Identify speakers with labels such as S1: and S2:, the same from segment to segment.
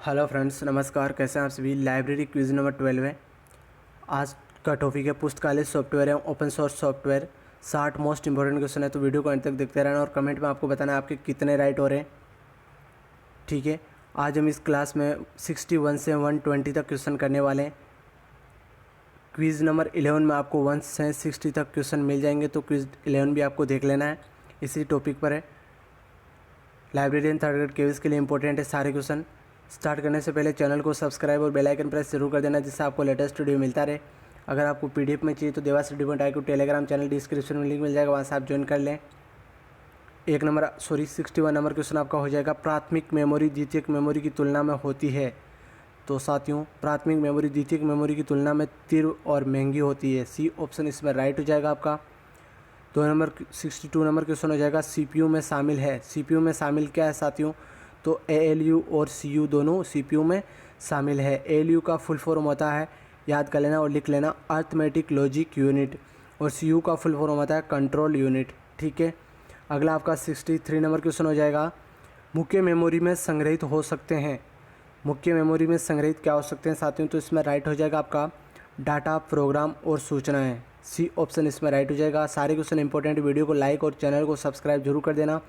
S1: Hello friends, नमस्कार। कैसे हैं आप सभी। लाइब्रेरी क्विज नंबर 12 है। आज का टॉपिक है पुस्तकालय सॉफ्टवेयर एवं open source software. 60 most important question है, तो वीडियो को अंत तक देखते रहना और कमेंट में आपको बताना है आपके कितने राइट हो रहे हैं। ठीक है, आज हम इस क्लास में 61 से 120 तक क्वेश्चन करने वाले हैं। क्विज़ नंबर 11 में आपको 1 से 60 तक क्वेश्चन मिल जाएंगे, तो क्विज़ 11 भी आपको देख लेना है। इसी टॉपिक पर है। लाइब्रेरियन थर्ड ग्रेड केवीएस के लिए इंपॉर्टेंट है सारे क्वेश्चन। स्टार्ट करने से पहले चैनल को सब्सक्राइब और बेल आइकन प्रेस जरूर कर देना, जिससे आपको लेटेस्ट वीडियो मिलता रहे। अगर आपको पीडीएफ में चाहिए तो देवा study point I Telegram channel description में लिंक मिल जाएगा, वहाँ से आप ज्वाइन कर लें। 61 नंबर क्वेश्चन आपका हो जाएगा, प्राथमिक मेमोरी द्वितीयक मेमोरी की तुलना में होती है। तो साथियों, प्राथमिक मेमोरी द्वितीयक मेमोरी की तुलना में तीव्र और महंगी होती है। सी ऑप्शन इसमें राइट हो जाएगा आपका। 62 नंबर क्वेश्चन हो जाएगा, सीपीयू में शामिल है। सीपीयू में शामिल क्या है साथियों, तो एएलयू और सीयू दोनों सीपीयू में शामिल है। एएलयू का फुल फॉर्म होता है, याद कर लेना और लिख लेना, अर्थमेटिक लॉजिक यूनिट, और सीयू का फुल फॉर्म होता है कंट्रोल यूनिट। ठीक है, अगला आपका 63 नंबर क्वेश्चन हो जाएगा, मुख्य मेमोरी में संग्रहित हो सकते हैं। मुख्य मेमोरी में संग्रहित क्या हो सकते हैं साथियों, तो इसमें राइट हो जाएगा आपका डाटा, प्रोग्राम और सूचनाएं। सी ऑप्शन इसमें राइट हो जाएगा। सारे क्वेश्चन इंपॉर्टेंट, वीडियो को लाइक और चैनल को सब्सक्राइब जरूर कर देना।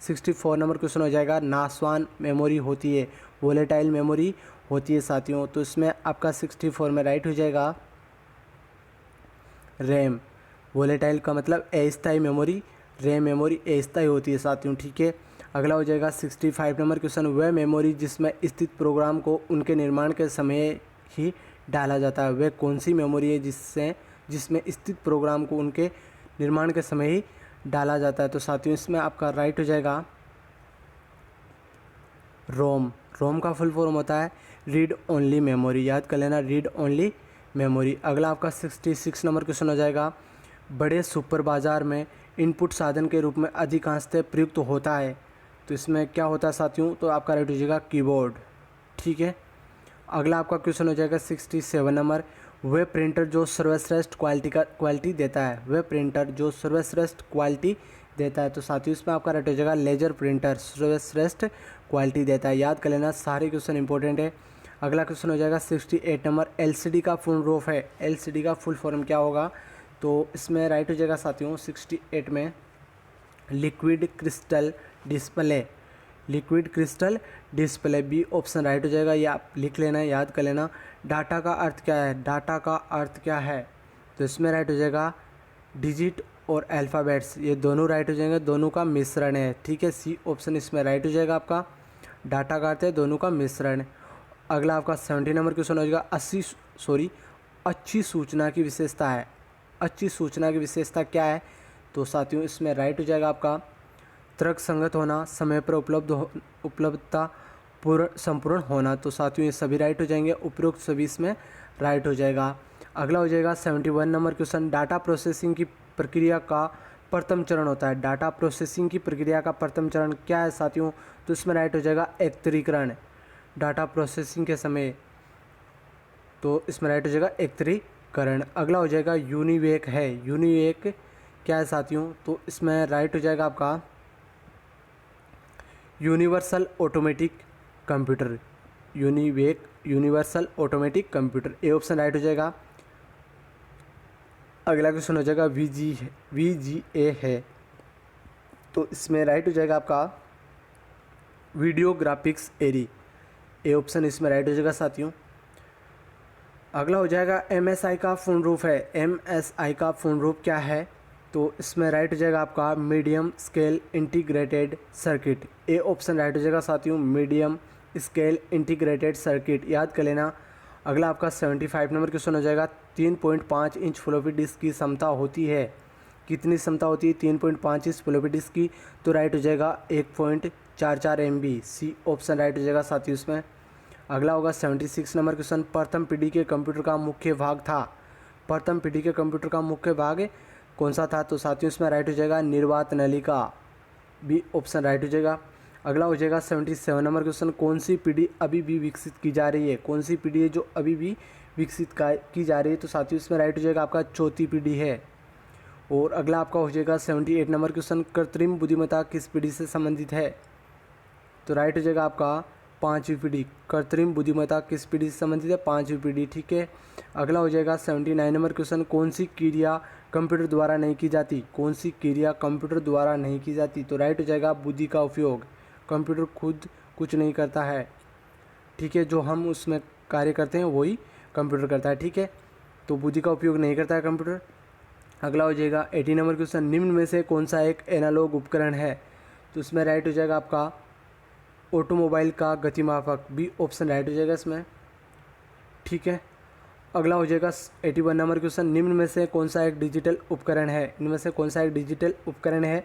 S1: 64 नंबर क्वेश्चन हो जाएगा, नासवान मेमोरी होती है, वोलेटाइल मेमोरी होती है साथियों, तो इसमें आपका 64 में राइट हो जाएगा रैम। वोलेटाइल का मतलब अस्थायी मेमोरी, रैम मेमोरी अस्थायी होती है साथियों। ठीक है, अगला हो जाएगा 65 नंबर क्वेश्चन, वह मेमोरी जिसमें स्थित प्रोग्राम को उनके निर्माण के समय ही डाला जाता है। वह कौन सी मेमोरी है जिसमें स्थित प्रोग्राम को उनके निर्माण के समय ही डाला जाता है, तो साथियों इसमें आपका राइट हो जाएगा रोम। रोम का फुल फॉर्म होता है रीड ओनली मेमोरी, याद कर लेना, रीड ओनली मेमोरी। अगला आपका 66 नंबर क्वेश्चन हो जाएगा, बड़े सुपर बाजार में इनपुट साधन के रूप में अधिकांशतः प्रयुक्त होता है, तो इसमें क्या होता है साथियों, तो आपका राइट हो जाएगा कीबोर्ड। ठीक है, अगला आपका क्वेश्चन हो जाएगा 67 नंबर, वह प्रिंटर जो सर्वश्रेष्ठ क्वालिटी देता है। वह प्रिंटर जो सर्वश्रेष्ठ क्वालिटी देता है, तो साथियों इसमें आपका राइट हो जाएगा लेजर प्रिंटर सर्वश्रेष्ठ क्वालिटी देता है। याद कर लेना, सारे क्वेश्चन इंपॉर्टेंट है। अगला क्वेश्चन हो जाएगा 68 नंबर, एलसीडी का फुल रूप है। एलसीडी का फुल फॉर्म क्या होगा, तो इसमें राइट हो जाएगा साथियों 68 में liquid crystal display. Liquid crystal display, B option right हो जाएगा। ये आप लिख लेना है, याद कर लेना। डाटा का अर्थ क्या है, डाटा का अर्थ क्या है, तो इसमें राइट हो जाएगा डिजिट और अल्फ़ाबेट्स, ये दोनों राइट हो जाएंगे, दोनों का मिश्रण है। ठीक है, सी ऑप्शन इसमें राइट हो जाएगा आपका, डाटा का अर्थ है दोनों का मिश्रण। अगला आपका 70 नंबर क्वेश्चन हो जाएगा, अच्छी सूचना की विशेषता है। अच्छी सूचना की विशेषता क्या है, तो साथियों इसमें राइट हो जाएगा आपका तर्क संगत होना, समय पर उपलब्धता संपूर्ण होना, तो साथियों ये सभी राइट हो जाएंगे, उपरोक्त सभी इसमें राइट हो जाएगा। अगला हो जाएगा 71 नंबर क्वेश्चन, डाटा प्रोसेसिंग की प्रक्रिया का प्रथम चरण होता है। डाटा प्रोसेसिंग की प्रक्रिया का प्रथम चरण क्या है साथियों, तो इसमें राइट हो जाएगा एकत्रीकरण। डाटा प्रोसेसिंग के समय, तो इसमें राइट हो जाएगा एकत्रीकरण। अगला हो जाएगा यूनिवेक है। यूनिवेक क्या है साथियों, तो इसमें राइट हो जाएगा आपका universal automatic computer. UNIVAC universal automatic computer, A option right हो जाएगा। अगला क्वेश्चन हो जाएगा वीजीए है, तो इसमें राइट हो जाएगा आपका video graphics array, A option इसमें राइट हो जाएगा साथियों। अगला हो जाएगा एमएसआई का पूर्ण रूप है। एमएसआई का पूर्ण रूप क्या है, तो इसमें राइट हो जाएगा आपका medium scale integrated circuit, A option right हो जाएगा साथियों, मीडियम स्केल इंटीग्रेटेड सर्किट, याद कर लेना। अगला आपका 75 नंबर क्वेश्चन हो जाएगा, 3.5 इंच फ्लॉपी डिस्क की क्षमता होती है। कितनी क्षमता होती है 3.5 इंच फ्लॉपी डिस्क की, तो राइट हो जाएगा 1.44 MB, सी ऑप्शन राइट हो जाएगा साथियों इसमें। अगला होगा 76 नंबर क्वेश्चन, प्रथम पीढ़ी के कंप्यूटर का मुख्य भाग था। प्रथम पीढ़ी के कंप्यूटर का मुख्य भाग कौन सा था, तो साथियों इसमें राइट हो जाएगा निर्वात नलिका, बी ऑप्शन राइट हो जाएगा। अगला हो जाएगा 77 नंबर क्वेश्चन, कौन सी पीढ़ी अभी भी विकसित की जा रही है। कौन सी पीढ़ी है जो अभी भी विकसित की जा रही है, तो साथियों इसमें राइट हो जाएगा आपका चौथी पीढ़ी है। और अगला आपका हो जाएगा 78 नंबर क्वेश्चन, कृत्रिम बुद्धिमत्ता किस पीढ़ी से संबंधित है, तो राइट हो जाएगा आपका पाँचवीं पीढ़ी। कृत्रिम बुद्धिमत्ता किस पीढ़ी से संबंधित है? पाँचवीं पीढ़ी, ठीक है। अगला हो जाएगा 79 नंबर क्वेश्चन, कौन सी क्रिया कंप्यूटर द्वारा नहीं की जाती? कौन सी क्रिया कंप्यूटर द्वारा नहीं की जाती? तो राइट हो जाएगा बुद्धि का उपयोग। कंप्यूटर खुद कुछ नहीं करता है, ठीक है, जो हम उसमें कार्य करते हैं वही कंप्यूटर करता है, ठीक है। तो बुद्धि का उपयोग नहीं करता है कंप्यूटर। अगला हो जाएगा 80 नंबर क्वेश्चन, निम्न में से कौन सा एक एनालॉग उपकरण है? तो इसमें राइट हो जाएगा आपका ऑटोमोबाइल का गतिमापक, बी ऑप्शन राइट हो जाएगा इसमें, ठीक है। अगला हो जाएगा 81 नंबर क्वेश्चन, निम्न में से कौन सा एक डिजिटल उपकरण है? इनमें से कौन सा एक डिजिटल उपकरण है?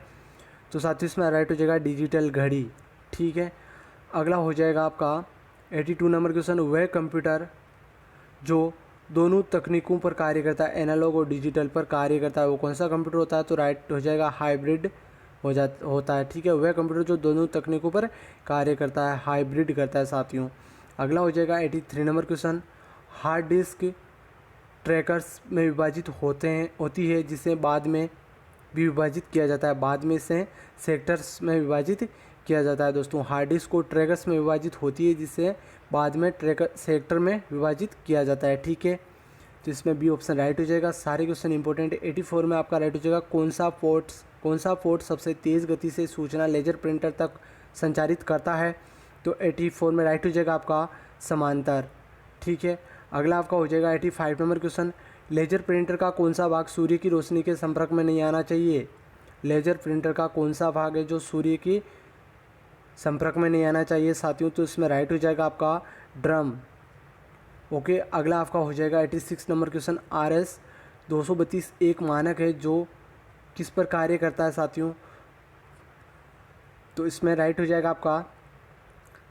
S1: तो साथियों इसमें राइट हो जाएगा डिजिटल घड़ी, ठीक है। अगला हो जाएगा आपका 82 नंबर क्वेश्चन, वह कंप्यूटर जो दोनों तकनीकों पर कार्य करता है, एनालॉग और डिजिटल पर कार्य करता है, वो कौन सा कंप्यूटर होता है? तो राइट हो जाएगा हाइब्रिड होता है, ठीक है। वह कंप्यूटर जो दोनों तकनीकों पर कार्य करता है, हाइब्रिड करता है साथियों। अगला हो जाएगा 83 number question, hard disk trackers में विभाजित होती है, जिसे बाद में भी विभाजित किया जाता है, बाद में इसे सेक्टर्स में विभाजित किया जाता है। दोस्तों हार्ड डिस्क को ट्रैकर्स में विभाजित होती है, जिसे बाद में ट्रैकर सेक्टर में विभाजित किया जाता है, ठीक है। तो इसमें बी ऑप्शन राइट हो जाएगा। सारे क्वेश्चन इंपॉर्टेंट है। 84 में आपका राइट हो जाएगा, कौन सा पोर्ट सबसे तेज़ गति से सूचना लेजर प्रिंटर तक संचारित करता है? तो 84 में राइट हो जाएगा आपका समांतर, ठीक है। अगला आपका हो जाएगा 85 नंबर क्वेश्चन, लेजर प्रिंटर का कौन सा भाग सूर्य की रोशनी के संपर्क में नहीं आना चाहिए? लेजर प्रिंटर का कौन सा भाग है जो सूर्य की संपर्क में नहीं आना चाहिए साथियों? तो इसमें राइट हो जाएगा आपका ड्रम, ओके। अगला आपका हो जाएगा 86 नंबर क्वेश्चन, RS 232 एक मानक है जो किस पर कार्य करता है साथियों? तो इसमें राइट हो जाएगा आपका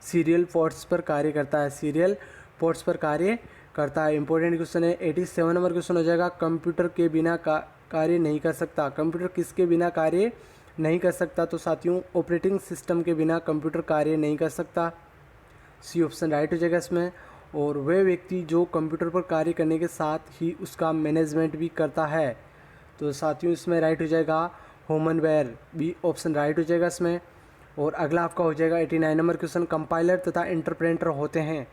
S1: सीरियल पोर्ट्स पर कार्य करता है, सीरियल पोर्ट्स पर कार्य करता है। इंपॉर्टेंट क्वेश्चन है। 87 नंबर क्वेश्चन हो जाएगा, कंप्यूटर के बिना कार्य नहीं कर सकता। कंप्यूटर किसके बिना कार्य नहीं कर सकता? तो साथियों ऑपरेटिंग सिस्टम के बिना कंप्यूटर कार्य नहीं कर सकता, सी ऑप्शन राइट हो जाएगा इसमें। और वह व्यक्ति जो कंप्यूटर पर कार्य करने के साथ ही उसका मैनेजमेंट भी करता है, तो साथियों इसमें राइट हो जाएगा ह्यूमनवेयर, बी ऑप्शन राइट हो जाएगा इसमें। और अगला आपका हो जाएगा 89 नंबर क्वेश्चन, कंपाइलर तथा इंटरप्रेटर होते हैं।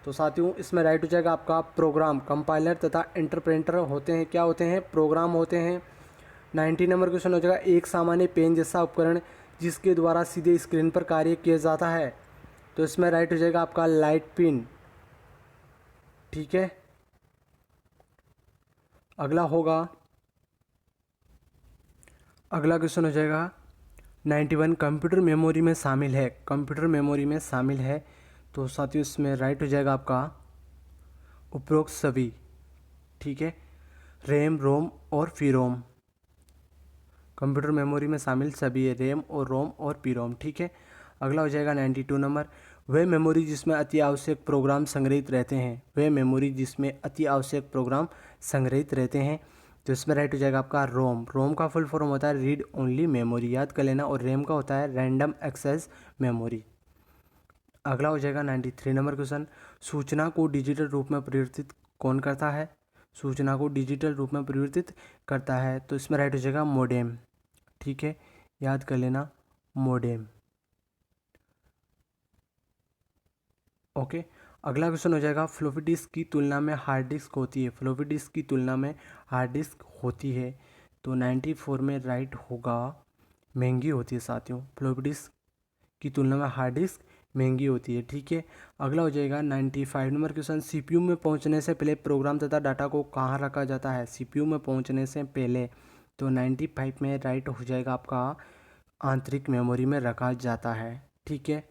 S1: तो साथियों इसमें राइट हो जाएगा आपका प्रोग्राम, कंपाइलर तथा इंटरप्रेटर होते हैं, क्या होते हैं? प्रोग्राम होते हैं। 90 नंबर क्वेश्चन हो जाएगा, एक सामान्य पेन जैसा उपकरण जिसके द्वारा सीधे स्क्रीन पर कार्य किया जाता है। तो इसमें राइट हो जाएगा आपका लाइट पेन, ठीक है। अगला क्वेश्चन हो जाएगा 91, कंप्यूटर मेमोरी में शामिल है, कंप्यूटर मेमोरी में शामिल है। तो साथियों इसमें राइट हो जाएगा आपका उपरोक्त सभी, ठीक है। रैम, रोम और पीरोम, कंप्यूटर मेमोरी में शामिल सभी है, रैम और रोम और पीरोम, ठीक है। अगला हो जाएगा 92 नंबर, वह मेमोरी जिसमें अति आवश्यक प्रोग्राम संग्रहित रहते हैं, वह मेमोरी जिसमें अति आवश्यक प्रोग्राम संग्रहित रहते हैं। तो इसमें राइट हो जाएगा आपका रोम। रोम का फुल फॉर्म होता है रीड ओनली मेमोरी, याद कर लेना। और रैम का होता है रैंडम एक्सेस मेमोरी। अगला हो जाएगा 93 नंबर क्वेश्चन, सूचना को डिजिटल रूप में परिवर्तित कौन करता है? सूचना को डिजिटल रूप में परिवर्तित करता है। तो इसमें राइट हो जाएगा मोडेम, ठीक है, याद कर लेना मोडेम, ओके। अगला क्वेश्चन हो जाएगा, फ्लॉपी डिस्क की तुलना में हार्ड डिस्क होती है, फ्लॉपी डिस्क की तुलना में हार्ड डिस्क होती है। तो 94 में राइट होगा महंगी होती है साथियों, फ्लॉपी डिस्क की तुलना में हार्ड डिस्क महंगी होती है, ठीक है। अगला हो जाएगा 95 नंबर क्वेश्चन, सीपीयू में पहुंचने से पहले प्रोग्राम तथा डाटा को कहाँ रखा जाता है? सीपीयू में पहुंचने से पहले। तो 95 में राइट हो जाएगा आपका आंतरिक मेमोरी में रखा जाता है, ठीक है।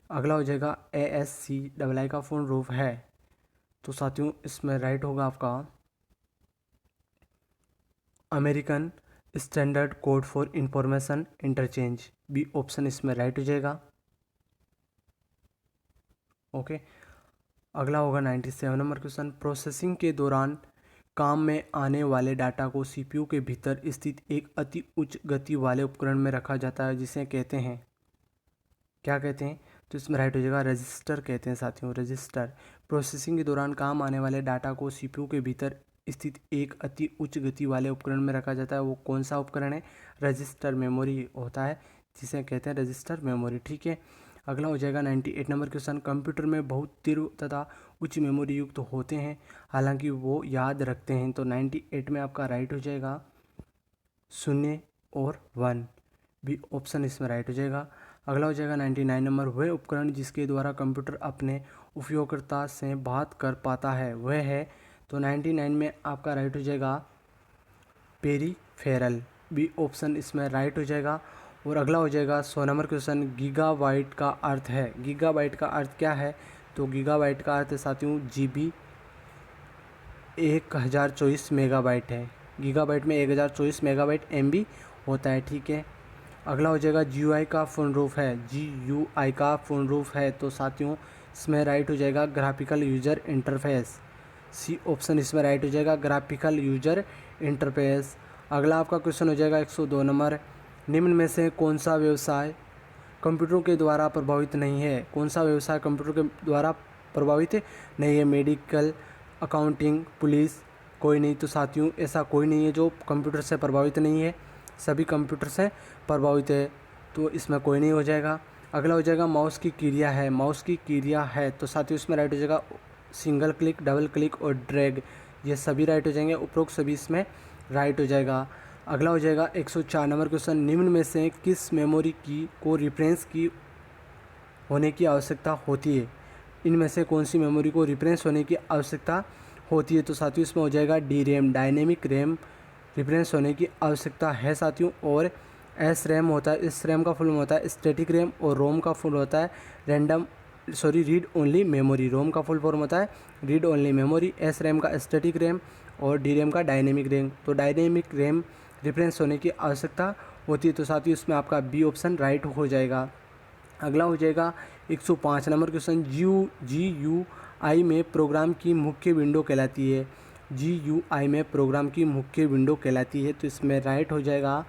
S1: अगला हो जाएगा ASCII का पूर्ण रूप है। तो साथियों इसमें राइट होगा आपका American standard code for information interchange, B option इसमें राइट हो जाएगा, ओके। अगला होगा 97 नंबर क्वेश्चन, प्रोसेसिंग के दौरान काम में आने वाले डाटा को सीपीयू के भीतर स्थित एक अति उच्च गति वाले उपकरण में रखा जाता है, जिसे कहते हैं, क्या कहते हैं? तो इसमें राइट हो जाएगा रजिस्टर कहते हैं साथियों, रजिस्टर। प्रोसेसिंग के दौरान काम आने वाले डाटा को सीपीयू के भीतर स्थित एक अति उच्च गति वाले उपकरण में रखा जाता है, वो कौन सा उपकरण है? रजिस्टर मेमोरी होता है, जिसे कहते हैं रजिस्टर मेमोरी, ठीक है। अगला हो जाएगा 98 नंबर क्वेश्चन, कंप्यूटर में बहुत तीव्र तथा उच्च मेमोरी युक्त होते हैं, हालांकि वो याद रखते हैं। तो 98 में आपका राइट हो जाएगा 0 और 1, बी ऑप्शन इसमें राइट हो जाएगा। अगला हो जाएगा 99 नंबर, वह उपकरण जिसके द्वारा कंप्यूटर अपने उपयोगकर्ता से बात कर पाता है वह है। तो 99 में आपका राइट हो जाएगा पेरीफेरल, बी ऑप्शन इसमें राइट हो जाएगा। और अगला हो जाएगा 100 नंबर क्वेश्चन, गीगाबाइट का अर्थ है। गीगाबाइट का अर्थ क्या है? तो गीगाबाइट का अर्थ है साथियों GB 1024 मेगाबाइट है। गीगाबाइट में 1024 मेगाबाइट MB होता है, ठीक है। अगला हो जाएगा GUI का पूर्ण रूप है। GUI का पूर्ण रूप है तो साथियों इसमें राइट हो जाएगा graphical user interface, C option इसमें राइट हो जाएगा ग्राफिकल यूजर इंटरफेस। अगला आपका क्वेश्चन हो जाएगा 102 नंबर, निम्न में से कौन सा व्यवसाय कंप्यूटरों के द्वारा प्रभावित नहीं है? कौन सा व्यवसाय कंप्यूटर के द्वारा प्रभावित नहीं है? मेडिकल, अकाउंटिंग, पुलिस, कोई नहीं। तो साथियों ऐसा कोई नहीं है जो कंप्यूटर से प्रभावित नहीं है, सभी कंप्यूटर से प्रभावित है, तो इसमें कोई नहीं हो जाएगा। अगला हो जाएगा माउस की क्रिया है। माउस की क्रिया है तो साथियों इसमें राइट हो जाएगा सिंगल क्लिक, डबल क्लिक और ड्रैग, ये सभी राइट हो जाएंगे, उपरोक्त सभी इसमें राइट हो जाएगा। अगला हो जाएगा 104 नंबर क्वेश्चन, निम्न में से किस मेमोरी की को रेफरेंस की होने की आवश्यकता होती है? इनमें से कौन सी मेमोरी को रेफरेंस होने की आवश्यकता होती है? तो साथियों इसमें हो जाएगा DRAM, डायनेमिक रैम रेफरेंस होने की आवश्यकता है साथियों। और SRAM होता है, इस रैम का फुल होता है स्टैटिक रैम, और रोम का फुल होता है रीड ओनली मेमोरी। रोम का फुल फॉर्म होता है रीड ओनली मेमोरी, SRAM का स्टैटिक रैम और DRAM का डायनेमिक रैम। तो डायनेमिक रैम रेफरेंस होने की आवश्यकता होती है, तो साथियों इसमें आपका बी ऑप्शन राइट हो जाएगा। अगला हो जाएगा 105 नंबर क्वेश्चन, GUI में प्रोग्राम की मुख्य विंडो कहलाती है। GUI में प्रोग्राम की मुख्य विंडो कहलाती है, तो इसमें राइट हो जाएगा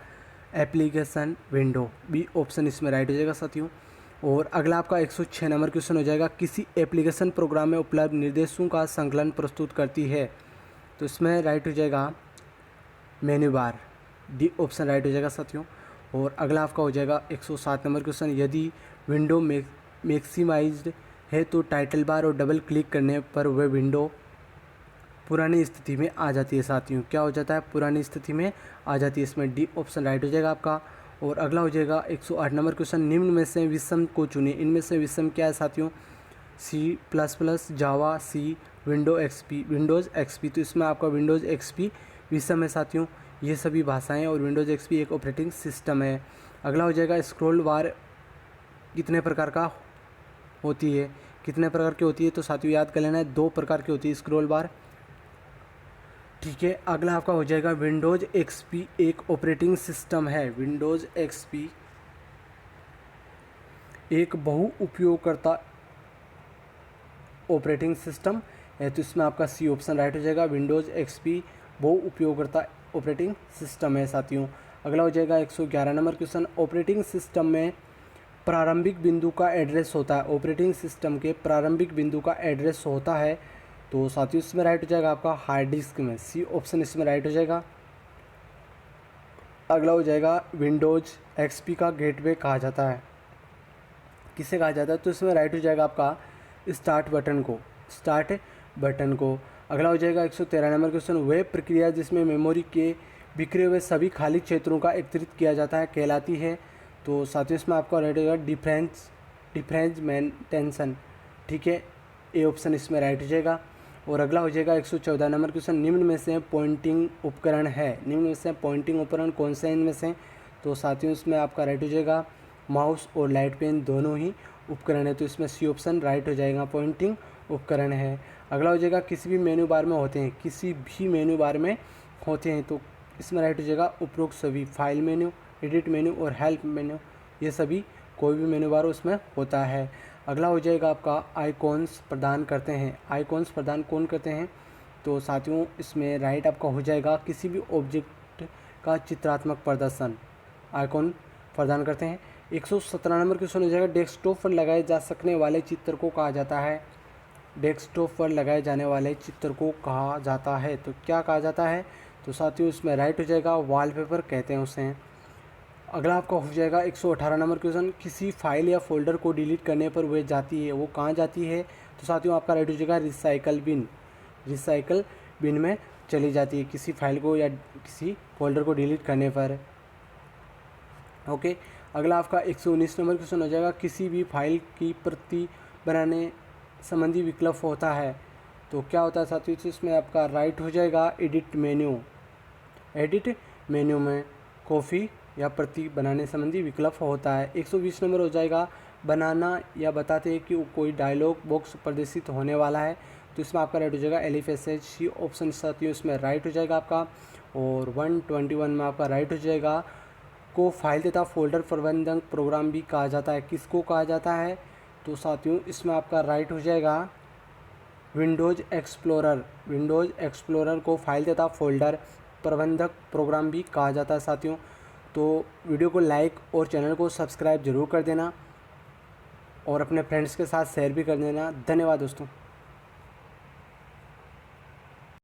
S1: एप्लीकेशन विंडो, बी ऑप्शन इसमें राइट हो जाएगा साथियों। और अगला आपका 106 नंबर क्वेश्चन हो जाएगा, किसी एप्लीकेशन प्रोग्राम में उपलब्ध निर्देशों का संकलन प्रस्तुत करती है? तो इसमें राइट हो जाएगा menu bar, D option right हो जाएगा साथियों। और अगला आपका हो जाएगा 107 नंबर क्वेश्चन, यदि विंडो मैक्सिमाइज्ड है तो टाइटल बार और डबल क्लिक करने पर वह विंडो पुरानी स्थिति में आ जाती है साथियों। क्या हो जाता है? पुरानी स्थिति में आ जाती है, इसमें डी ऑप्शन राइट हो जाएगा आपका। और अगला हो जाएगा 108 नंबर क्वेश्चन, निम्न में से विषम को चुनिए। इनमें से विषम क्या है साथियों? C++, जावा, सी, विंडोज़ XP, तो इसमें आपका विंडोज़ XP विषम है साथियों, ये सभी भाषाएं, और विंडोज़ XP एक ऑपरेटिंग सिस्टम है। अगला हो जाएगा स्क्रॉल बार कितने प्रकार का होती है? कितने प्रकार की होती है? तो साथियों याद कर लेना है, 2 प्रकार की होती है स्क्रॉल बार, ठीक है। अगला आपका हो जाएगा विंडोज़ XP एक ऑपरेटिंग सिस्टम है। विंडोज़ XP एक बहु उपयोगकर्ता ऑपरेटिंग सिस्टम है, तो इसमें आपका सी ऑप्शन राइट हो जाएगा। विंडोज़ XP बहु उपयोगकर्ता ऑपरेटिंग सिस्टम है साथियों। अगला हो जाएगा 111 नंबर क्वेश्चन, ऑपरेटिंग सिस्टम में प्रारंभिक बिंदु का एड्रेस होता है। ऑपरेटिंग सिस्टम के प्रारंभिक बिंदु का एड्रेस होता है, तो साथियों इसमें राइट हो जाएगा आपका हार्ड डिस्क में, सी ऑप्शन इसमें राइट हो जाएगा। अगला हो जाएगा विंडोज़ XP का गेटवे कहा जाता है, किसे कहा जाता है? तो इसमें राइट हो जाएगा आपका स्टार्ट बटन को। अगला हो जाएगा 113 नंबर क्वेश्चन, वह प्रक्रिया जिसमें मेमोरी के बिखरे हुए सभी खाली क्षेत्रों का एकत्रित किया जाता है कहलाती है? तो साथियों इसमें आपका राइट होगा डिफ्रेंचमेंटेशन, ठीक है, ए ऑप्शन इसमें राइट हो जाएगा। और अगला हो जाएगा 114 नंबर क्वेश्चन, निम्न में से पॉइंटिंग उपकरण है। निम्न में से पॉइंटिंग उपकरण कौन से इनमें से? तो साथियों इसमें आपका राइट हो जाएगा माउस और लाइट पेन दोनों ही उपकरण है, तो इसमें सी ऑप्शन राइट हो जाएगा, पॉइंटिंग उपकरण है। अगला हो जाएगा किसी भी मेन्यू बार में होते हैं, किसी भी मेन्यू बार में होते हैं, तो इसमें राइट हो जाएगा उपरोक्त सभी, फाइल मेन्यू, एडिट मेन्यू और हेल्प मेन्यू, ये सभी कोई भी मेन्यू बार उसमें होता है। अगला हो जाएगा आपका आइकॉन्स प्रदान करते हैं। आइकॉन्स प्रदान कौन करते हैं? तो साथियों इसमें राइट आपका हो जाएगा किसी भी ऑब्जेक्ट का चित्रात्मक प्रदर्शन आइकॉन प्रदान करते हैं। 117 नंबर क्वेश्चन हो जाएगा, डेस्कटॉप पर लगाए जा सकने वाले चित्र को कहा जाता है? डेस्कटॉप पर लगाए जाने वाले चित्र को कहा जाता है, तो क्या कहा जाता है? तो साथियों इसमें राइट हो जाएगा वॉलपेपर कहते हैं उसे। अगला आपका हो जाएगा 118 नंबर क्वेश्चन, किसी फाइल या फोल्डर को डिलीट करने पर वह जाती है, वो कहाँ जाती है? तो साथियों आपका राइट हो जाएगा रिसाइकल बिन में चली जाती है, किसी फाइल को या किसी फोल्डर को डिलीट करने पर। ओके, अगला आपका 119 नंबर क्वेश्चन हो जाएगा, किसी भी फाइल की प्रति बनाने संबंधी विकल्प होता है, तो क्या होता है साथियों? इसमें आपका राइट हो जाएगा एडिट मेन्यू में कॉपी या प्रति बनाने संबंधी विकल्प होता है। 120 नंबर हो जाएगा, बनाना या बताते हैं कि कोई डायलॉग बॉक्स प्रदर्शित होने वाला है, तो इसमें आपका राइट हो जाएगा LFSH ऑप्शन साथियों इसमें राइट हो जाएगा आपका। और 121 में आपका राइट हो जाएगा, को फाइल तथा फोल्डर प्रबंधन प्रोग्राम भी कहा जाता है, किसको कहा जाता है? तो साथियों इसमें आपका राइट हो जाएगा विंडोज़ एक्सप्लोरर को फाइल तथा फोल्डर प्रबंधक प्रोग्राम भी कहा जाता है साथियों। तो वीडियो को लाइक और चैनल को सब्सक्राइब जरूर कर देना और अपने फ्रेंड्स के साथ शेयर भी कर देना। धन्यवाद दोस्तों।